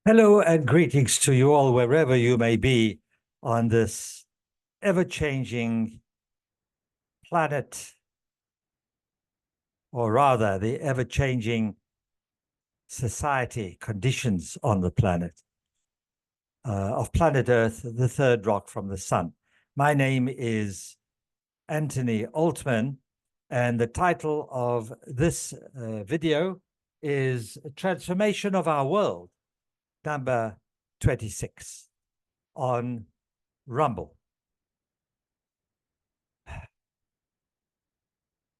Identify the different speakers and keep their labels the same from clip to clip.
Speaker 1: Hello and greetings to you all, wherever you may be on this ever-changing planet, or rather the ever-changing society conditions on the planet, of planet Earth, the third rock from the sun. My name is Anthony Altman, and the title of this video is Transformation of Our World, number 26 on Rumble.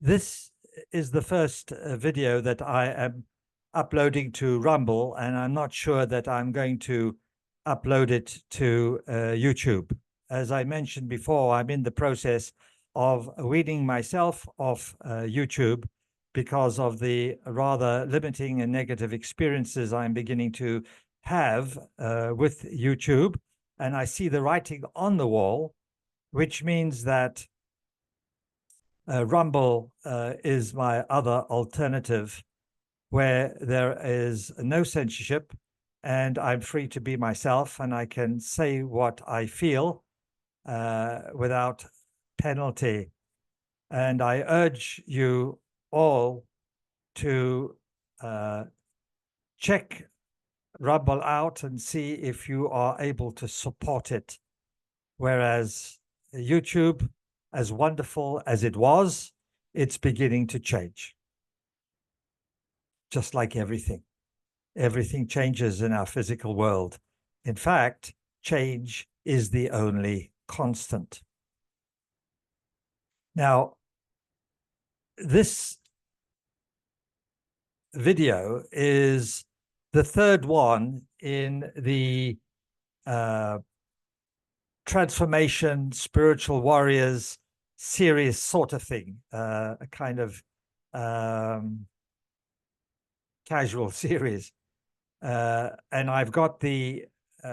Speaker 1: This is the first video that I am uploading to Rumble, and I'm not sure that I'm going to upload it to YouTube. As I mentioned before, I'm in the process of weaning myself off YouTube because of the rather limiting and negative experiences I'm beginning to have with YouTube. And I see the writing on the wall, which means that Rumble is my other alternative, where there is no censorship and I'm free to be myself and I can say what I feel without penalty. And I urge you all to check Rumble out and see if you are able to support it. Whereas YouTube, as wonderful as it was, it's beginning to change. Just like everything. Everything changes in our physical world. In fact, change is the only constant. Now, this video is the third one in the transformation, spiritual warriors series sort of thing, a kind of casual series. And I've got the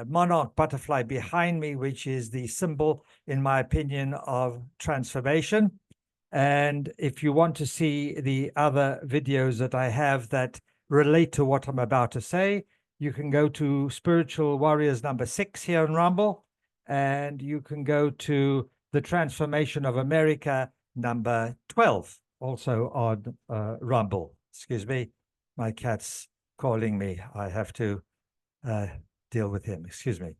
Speaker 1: monarch butterfly behind me, which is the symbol, in my opinion, of transformation. And if you want to see the other videos that I have that relate to what I'm about to say, you can go to Spiritual Warriors number 6 here on Rumble, and you can go to The Transformation of America number 12, also on Rumble. Excuse me, my cat's calling me. I have to deal with him. Excuse me.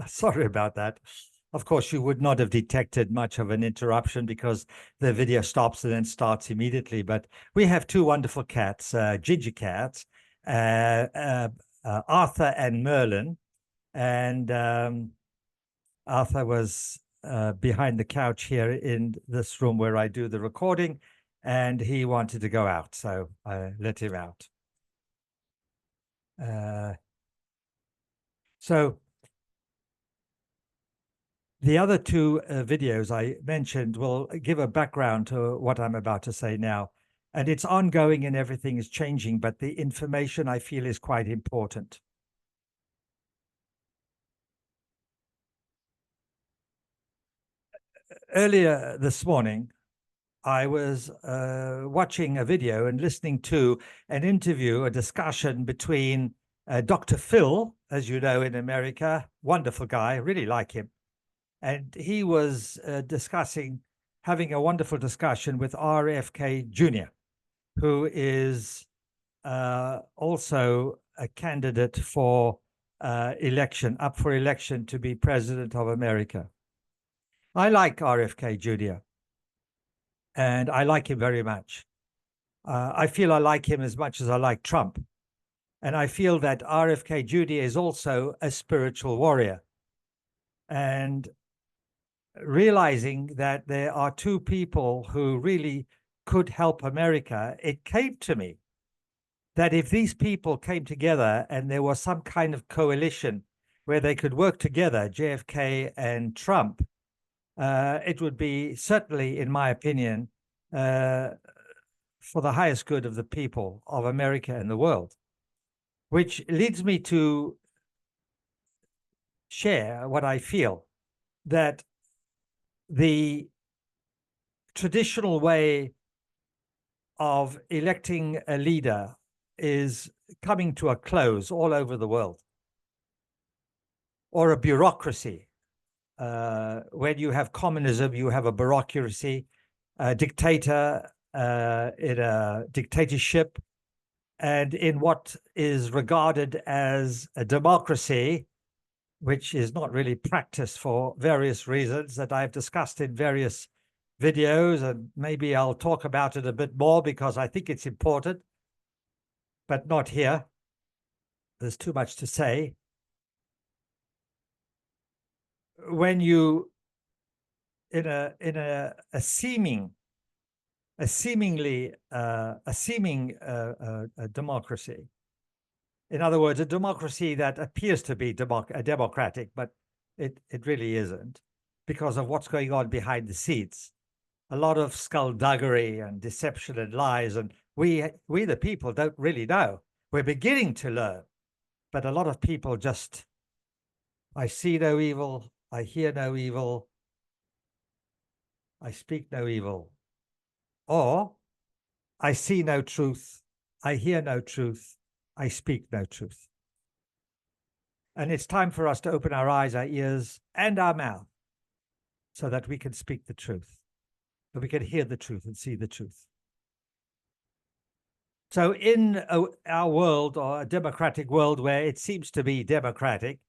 Speaker 1: Sorry about that. Of course, you would not have detected much of an interruption because the video stops and then starts immediately. But we have two wonderful cats, ginger cats, Arthur and Merlin. And Arthur was behind the couch here in this room where I do the recording, and he wanted to go out, so I let him out. So the other two videos I mentioned will give a background to what I'm about to say now. And it's ongoing and everything is changing, but the information I feel is quite important. Earlier this morning, I was watching a video and listening to an interview, a discussion between Dr. Phil, as you know, in America, wonderful guy, really like him. And he was having a wonderful discussion with RFK Jr., who is also a candidate for up for election to be president of America. I like RFK Jr., and I like him very much. I feel I like him as much as I like Trump. And I feel that RFK Jr. is also a spiritual warrior. And realizing that there are two people who really could help America, it came to me that if these people came together and there was some kind of coalition where they could work together, JFK and Trump, it would be certainly, in my opinion, for the highest good of the people of America and the world, which leads me to share what I feel, that the traditional way of electing a leader is coming to a close all over the world, or a bureaucracy. When you have communism, you have a bureaucracy, a dictator in a dictatorship, and in what is regarded as a democracy, which is not really practiced for various reasons that I've discussed in various videos, and maybe I'll talk about it a bit more because I think it's important, but not here. There's too much to say. When you, in a seeming democracy, in other words, a democracy that appears to be democratic, but it really isn't, because of what's going on behind the scenes. A lot of skullduggery and deception and lies, and we the people don't really know. We're beginning to learn, but a lot of people just, I see no evil, I hear no evil, I speak no evil, or I see no truth, I hear no truth, I speak no truth. And it's time for us to open our eyes, our ears, and our mouth so that we can speak the truth, that we can hear the truth and see the truth. So in our world, or a democratic world where it seems to be democratic,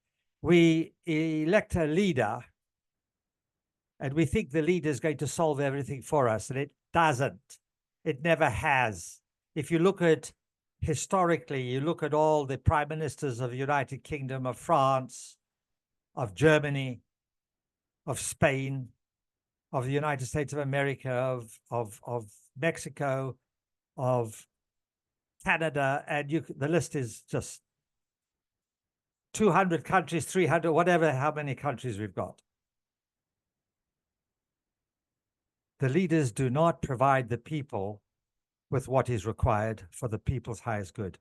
Speaker 1: we elect a leader and we think the leader is going to solve everything for us, and it doesn't. It never has. If you look at historically, you look at all the prime ministers of the United Kingdom, of France, of Germany, of Spain, of the United States of America, of Mexico, of Canada, and the list is just 200 countries, 300, whatever, how many countries we've got. The leaders do not provide the people with what is required for the people's highest good.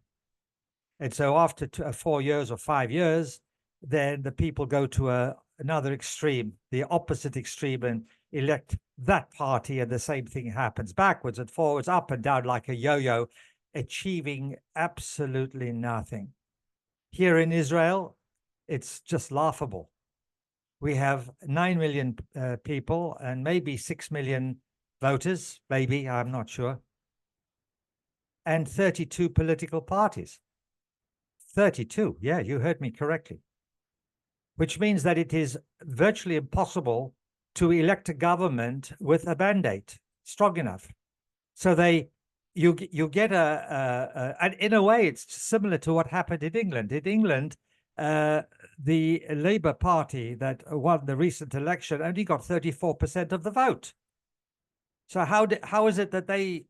Speaker 1: And so after 4 years or 5 years, then the people go to another extreme, the opposite extreme, and elect that party, and the same thing happens backwards and forwards, up and down like a yo-yo, achieving absolutely nothing. Here in Israel, it's just laughable. We have 9 million people and maybe 6 million voters, maybe, I'm not sure, and 32 political parties. 32, yeah, you heard me correctly. Which means that it is virtually impossible to elect a government with a mandate strong enough. So you get and in a way, it's similar to what happened in England. In England, the Labour Party that won the recent election only got 34% of the vote. So how is it that they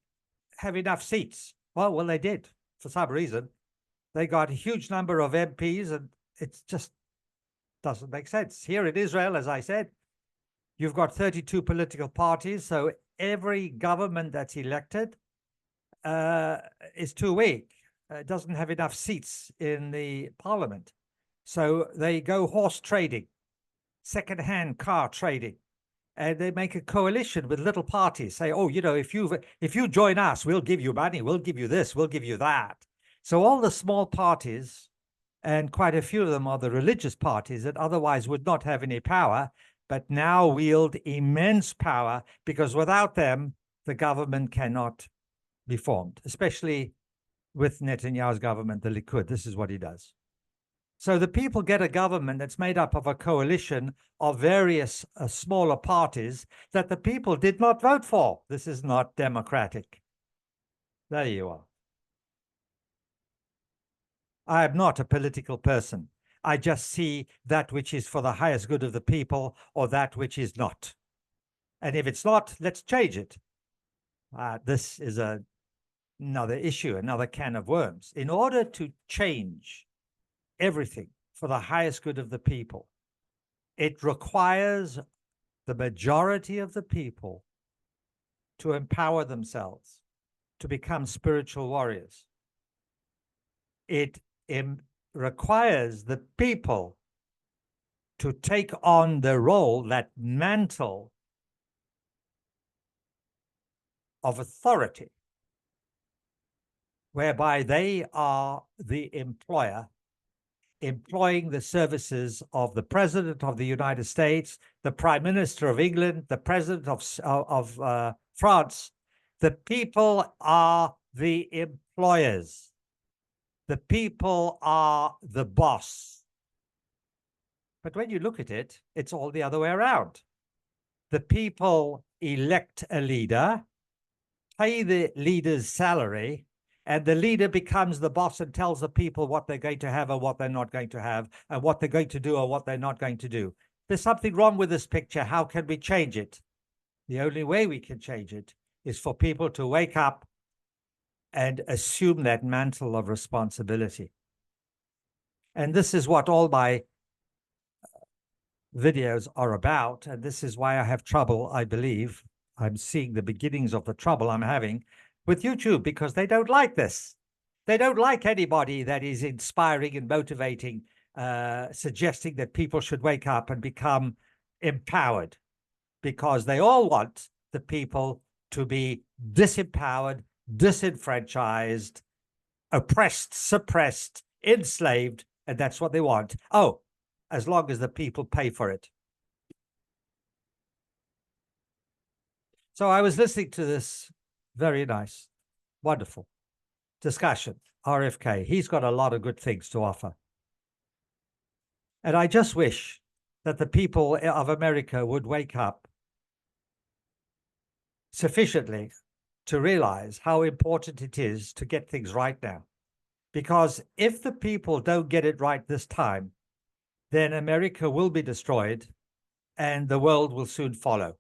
Speaker 1: have enough seats? Well, they did for some reason. They got a huge number of MPs, and it just doesn't make sense. Here in Israel, as I said, you've got 32 political parties, so every government that's elected is too weak. It doesn't have enough seats in the parliament. So they go horse trading, second-hand car trading, and they make a coalition with little parties, say, oh, if you join us, we'll give you money, we'll give you this, we'll give you that. So all the small parties, and quite a few of them are the religious parties that otherwise would not have any power, but now wield immense power, because without them, the government cannot be formed, especially with Netanyahu's government, the Likud. This is what he does. So the people get a government that's made up of a coalition of various smaller parties that the people did not vote for. This is not democratic. There you are. I am not a political person. I just see that which is for the highest good of the people, or that which is not. And if it's not, let's change it. This is another issue, another can of worms. In order to change everything for the highest good of the people, it requires the majority of the people to empower themselves, to become spiritual warriors. It requires the people to take on the role, that mantle of authority. whereby they are the employer, employing the services of the President of the United States, the Prime Minister of England, the President of France. The people are the employers. The people are the boss. But when you look at it, it's all the other way around. The people elect a leader, pay the leader's salary, and the leader becomes the boss and tells the people what they're going to have or what they're not going to have, and what they're going to do or what they're not going to do. There's something wrong with this picture. How can we change it? The only way we can change it is for people to wake up and assume that mantle of responsibility. And this is what all my videos are about. And this is why I have trouble, I believe. I'm seeing the beginnings of the trouble I'm having with YouTube, because they don't like this. They don't like anybody that is inspiring and motivating, suggesting that people should wake up and become empowered, because they all want the people to be disempowered, disenfranchised, oppressed, suppressed, enslaved, and that's what they want. Oh, as long as the people pay for it. So I was listening to this very nice, wonderful discussion, RFK. He's got a lot of good things to offer. And I just wish that the people of America would wake up sufficiently to realize how important it is to get things right now. Because if the people don't get it right this time, then America will be destroyed and the world will soon follow.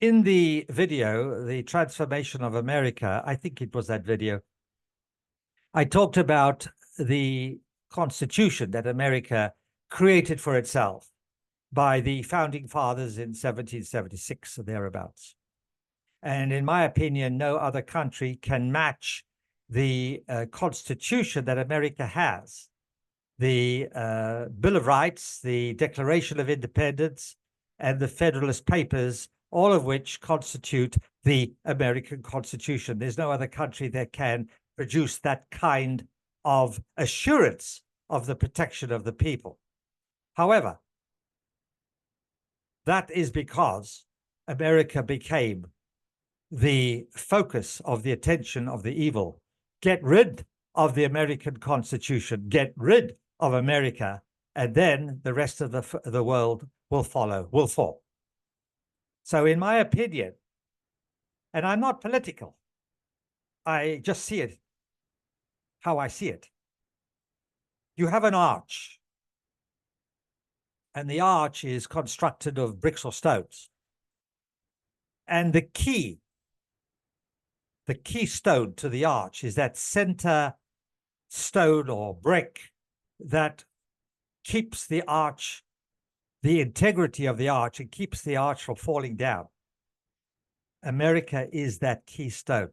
Speaker 1: In the video, The Transformation of America, I think it was that video, I talked about the Constitution that America created for itself by the founding fathers in 1776 or thereabouts. And in my opinion, no other country can match the Constitution that America has. The Bill of Rights, the Declaration of Independence, and the Federalist Papers, all of which constitute the American Constitution. There's no other country that can produce that kind of assurance of the protection of the people. However, that is because America became the focus of the attention of the evil. Get rid of the American Constitution, get rid of America, and then the rest of the world will follow, will fall. So in my opinion, and I'm not political, I just see it how I see it. You have an arch, and the arch is constructed of bricks or stones. And the keystone to the arch is that center stone or brick that keeps the arch, the integrity of the arch, and keeps the arch from falling down. America is that keystone.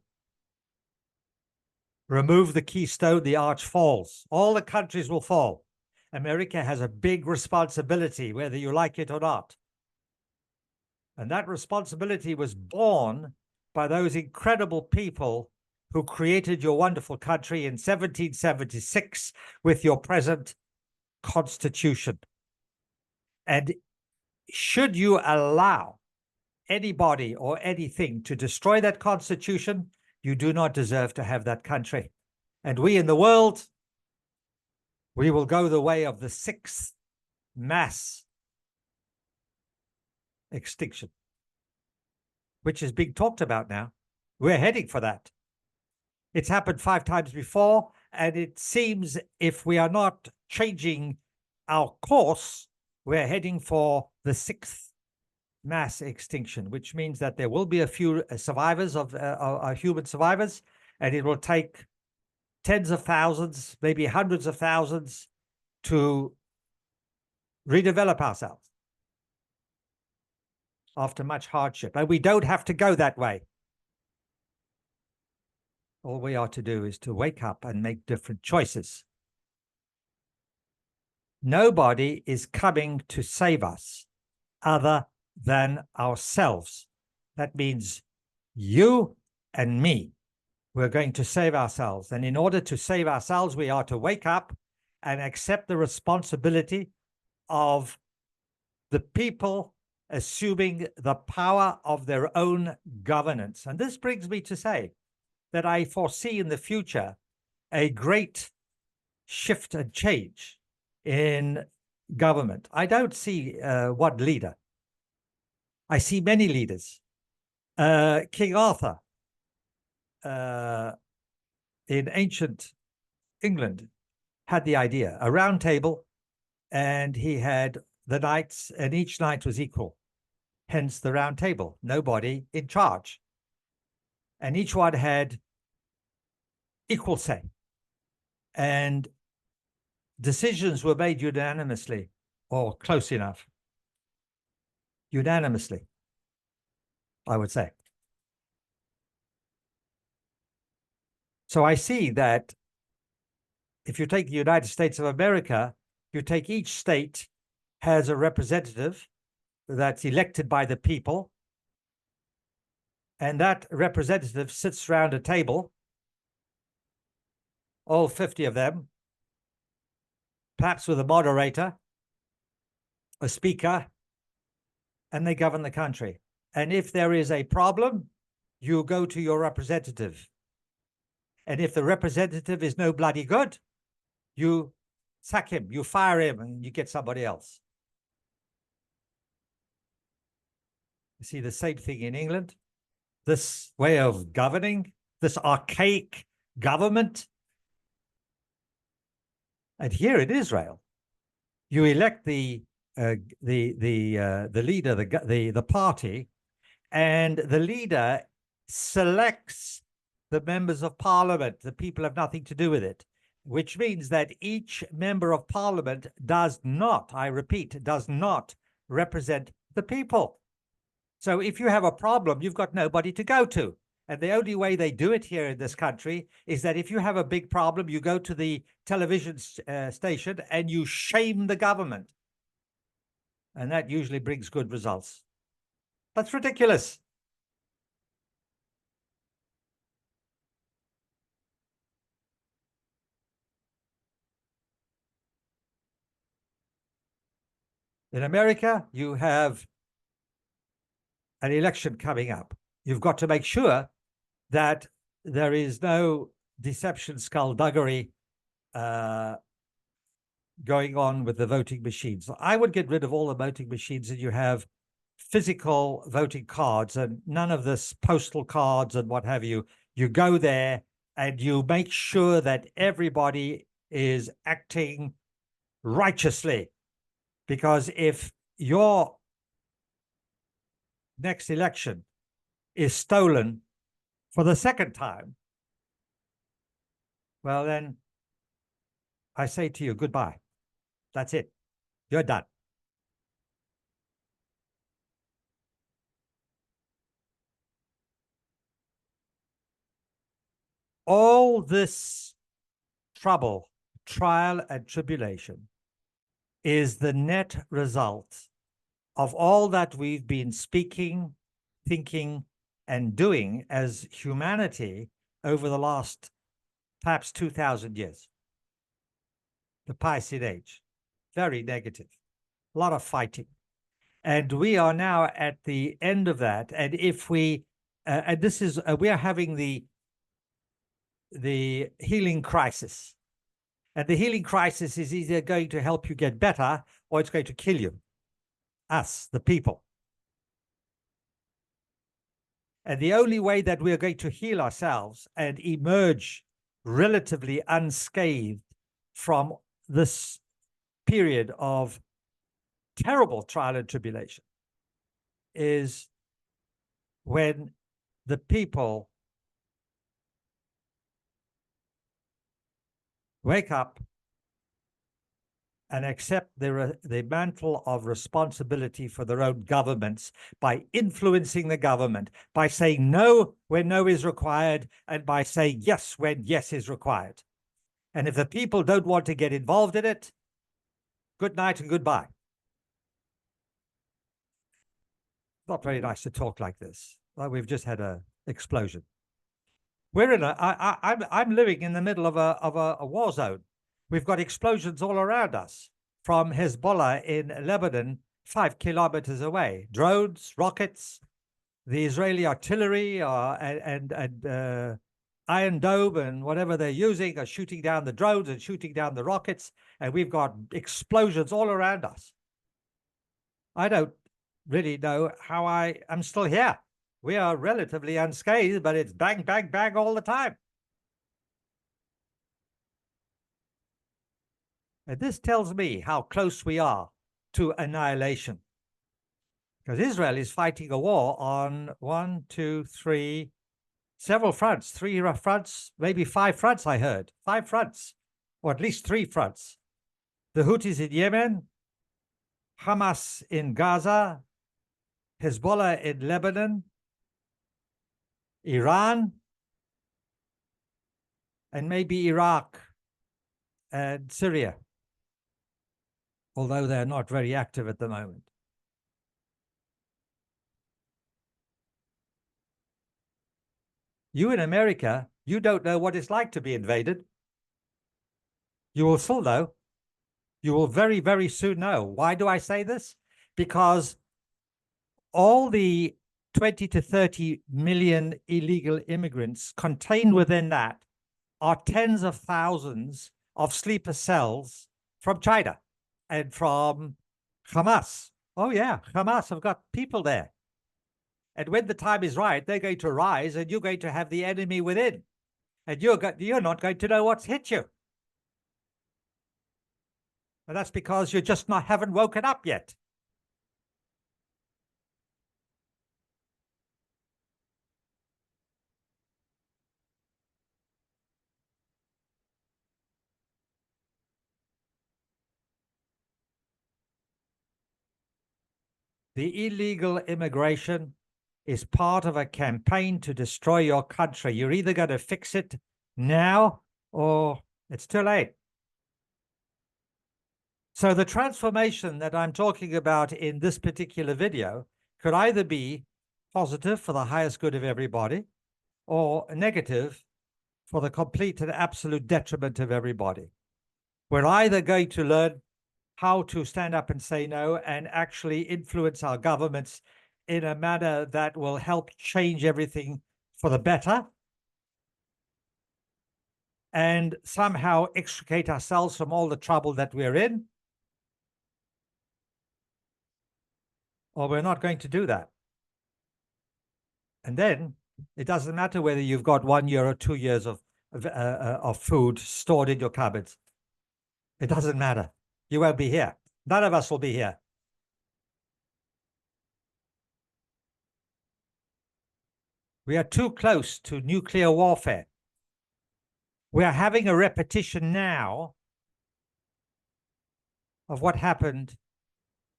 Speaker 1: Remove the keystone, the arch falls. All the countries will fall. America has a big responsibility, whether you like it or not. And that responsibility was born by those incredible people who created your wonderful country in 1776 with your present Constitution. And should you allow anybody or anything to destroy that Constitution, you do not deserve to have that country. And we in the world, we will go the way of the sixth mass extinction, which is being talked about now. We're heading for that. It's happened 5 times before, and it seems if we are not changing our course, we're heading for the 6th mass extinction, which means that there will be a few survivors of human survivors, and it will take tens of thousands, maybe hundreds of thousands to redevelop ourselves after much hardship. And we don't have to go that way. All we are to do is to wake up and make different choices. nobody is coming to save us other than ourselves. That means you and me. We're going to save ourselves. And in order to save ourselves, we are to wake up and accept the responsibility of the people assuming the power of their own governance. And this brings me to say that I foresee in the future a great shift and change in government. I don't see one leader. I see many leaders. King Arthur in ancient England had the idea, a round table, and he had the knights, and each knight was equal. Hence the round table, nobody in charge. And each one had equal say. And decisions were made unanimously, or close enough. Unanimously, I would say. So I see that if you take the United States of America, you take each state has a representative that's elected by the people, and that representative sits around a table, all 50 of them, perhaps with a moderator, a speaker, and they govern the country. And if there is a problem, you go to your representative. And if the representative is no bloody good, you sack him, you fire him, and you get somebody else. You see the same thing in England. This way of governing, this archaic government. And here in Israel, you elect the leader, the party, and the leader selects the members of parliament. The people have nothing to do with it, which means that each member of parliament does not, I repeat, does not represent the people. So if you have a problem, you've got nobody to go to. And the only way they do it here in this country is that if you have a big problem, you go to the television station and you shame the government. And that usually brings good results. That's ridiculous. In America, you have an election coming up. You've got to make sure that there is no deception, skullduggery going on with the voting machines. I would get rid of all the voting machines and you have physical voting cards and none of this postal cards and what have you. You go there and you make sure that everybody is acting righteously. Because if your next election is stolen for the second time, well, then I say to you, goodbye. That's it. You're done. All this trouble, trial, and tribulation is the net result of all that we've been speaking, thinking, and doing as humanity over the last perhaps 2,000 years. The Piscean Age, very negative, a lot of fighting. And we are now at the end of that. And if we, and this is, we are having the healing crisis. And the healing crisis is either going to help you get better or it's going to kill you. Us, the people. And the only way that we are going to heal ourselves and emerge relatively unscathed from this period of terrible trial and tribulation is when the people wake up and accept the mantle of responsibility for their own governments by influencing the government, by saying no when no is required, and by saying yes when yes is required. And if the people don't want to get involved in it, Good night and goodbye. Not very nice to talk like this. Like we've just had a explosion. We're in I'm living in the middle of a war zone. We've got explosions all around us from Hezbollah in Lebanon, 5 kilometers away. Drones, rockets, the Israeli artillery and Iron Dome and whatever they're using are shooting down the drones and shooting down the rockets. And we've got explosions all around us. I don't really know how I'm still here. We are relatively unscathed, but it's bang, bang, bang all the time. And this tells me how close we are to annihilation. Because Israel is fighting a war on several fronts, 3 fronts, maybe 5 fronts, I heard. 5 fronts, or at least 3 fronts. The Houthis in Yemen, Hamas in Gaza, Hezbollah in Lebanon, Iran, and maybe Iraq and Syria, although they're not very active at the moment. You in America, you don't know what it's like to be invaded. You will still know. You will very, very soon know. Why do I say this? Because all the 20 to 30 million illegal immigrants contained within that are tens of thousands of sleeper cells from China and from Hamas. Oh yeah, Hamas have got people there. And when the time is right, they're going to rise and you're going to have the enemy within. And you're not going to know what's hit you. And that's because you just haven't woken up yet. The illegal immigration is part of a campaign to destroy your country. You're either going to fix it now or it's too late. So the transformation that I'm talking about in this particular video could either be positive for the highest good of everybody or negative for the complete and absolute detriment of everybody. We're either going to learn how to stand up and say no and actually influence our governments in a manner that will help change everything for the better and somehow extricate ourselves from all the trouble that we're in, or we're not going to do that. And then it doesn't matter whether you've got 1 year or 2 years of food stored in your cupboards. It doesn't matter. You won't be here. None of us will be here. We are too close to nuclear warfare. We are having a repetition now of what happened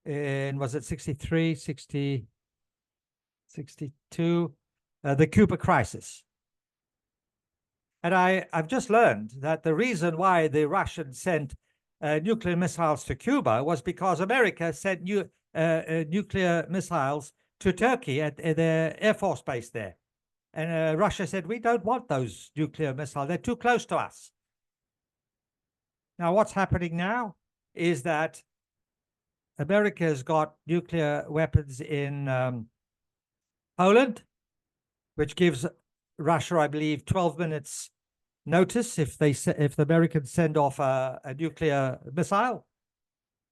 Speaker 1: in, was it 63, 60, 62, the Cuba crisis. And I've just learned that the reason why the Russians sent nuclear missiles to Cuba was because America sent nuclear missiles to Turkey at their Air Force base there. And Russia said, we don't want those nuclear missiles. They're too close to us. Now, what's happening now is that America's got nuclear weapons in Poland, which gives Russia, I believe, 12 minutes notice if the Americans send off a nuclear missile.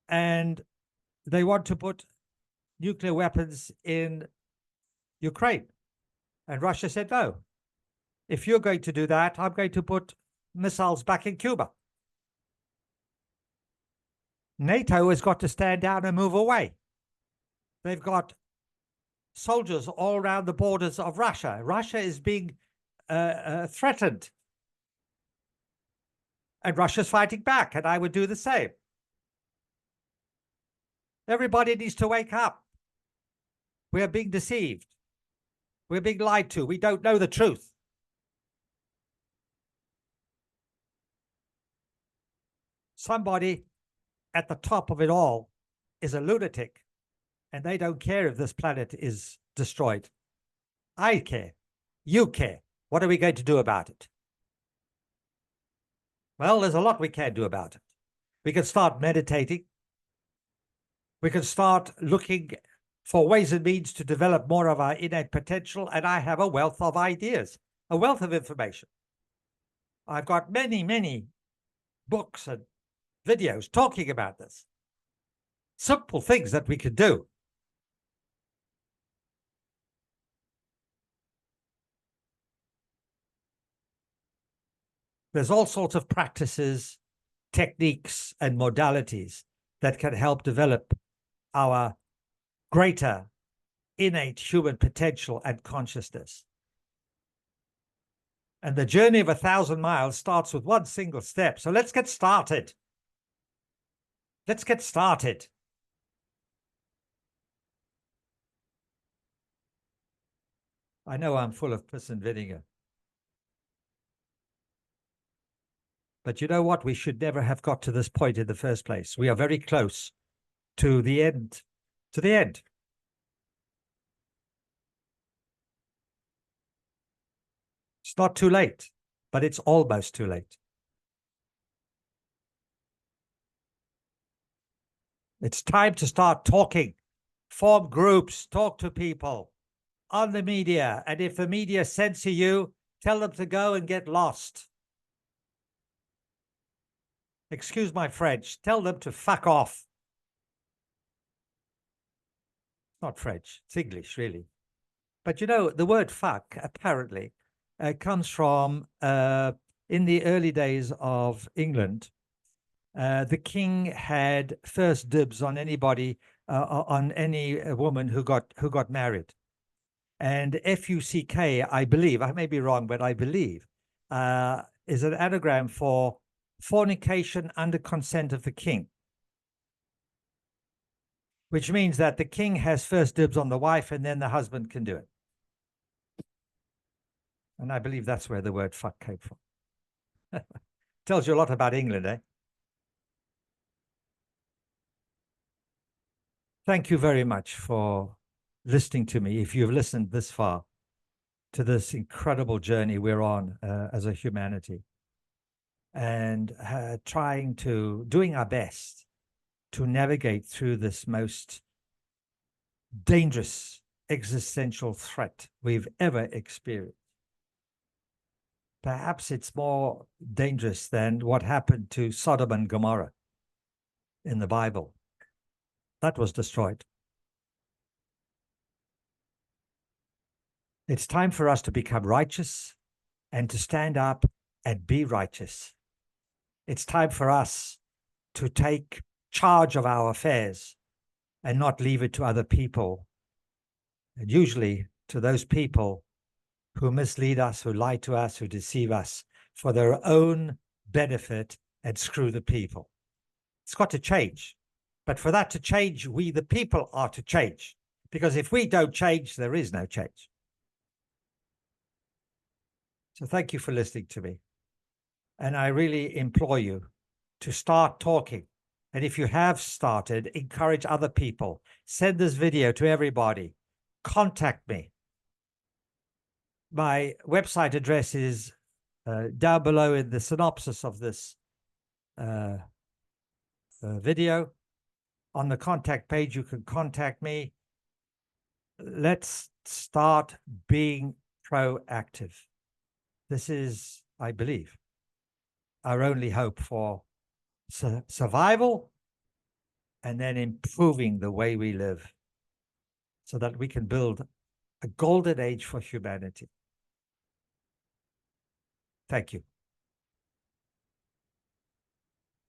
Speaker 1: And they want to put nuclear weapons in Ukraine. And Russia said, no, if you're going to do that, I'm going to put missiles back in Cuba. NATO has got to stand down and move away. They've got soldiers all around the borders of Russia. Russia is being threatened. And Russia's fighting back, and I would do the same. Everybody needs to wake up. We are being deceived. We're being lied to. We don't know the truth. Somebody at the top of it all is a lunatic, and they don't care if this planet is destroyed. I care. You care. What are we going to do about it? Well, there's a lot we can do about it. We can start meditating. We can start looking for ways and means to develop more of our innate potential. And I have a wealth of ideas, a wealth of information. I've got many, many books and videos talking about this. Simple things that we can do. There's all sorts of practices, techniques, and modalities that can help develop our greater innate human potential and consciousness. And the journey of 1,000 miles starts with one single step. So let's get started. Let's get started. I know I'm full of piss and vinegar. But you know what? We should never have got to this point in the first place. We are very close to the end. To the end. It's not too late, but it's almost too late. It's time to start talking, form groups, talk to people on the media. And if the media censor you, tell them to go and get lost. Excuse my French. Tell them to fuck off. It's not French. It's English, really. But you know, the word fuck apparently comes from, in the early days of England, the king had first dibs on anybody, on any woman who got married. And F-U-C-K, I believe, I may be wrong, but I believe, is an anagram for fornication under consent of the king, which means that the king has first dibs on the wife and then the husband can do it. And I believe that's where the word fuck came from. Tells you a lot about England, eh? Thank you very much for listening to me. If you've listened this far to this incredible journey we're on as a humanity, and doing our best to navigate through this most dangerous existential threat we've ever experienced. Perhaps it's more dangerous than what happened to Sodom and Gomorrah in the Bible. That was destroyed. It's time for us to become righteous and to stand up and be righteous. It's time for us to take charge of our affairs and not leave it to other people, and usually to those people who mislead us, who lie to us, who deceive us for their own benefit and screw the people. It's got to change. But for that to change, we, the people, are to change. Because if we don't change, there is no change. So thank you for listening to me. And I really implore you to start talking. And if you have started, encourage other people. Send this video to everybody. Contact me. My website address is down below in the synopsis of this video. On the contact page, you can contact me. Let's start being proactive. This is, I believe, our only hope for survival and then improving the way we live so that we can build a golden age for humanity. Thank you.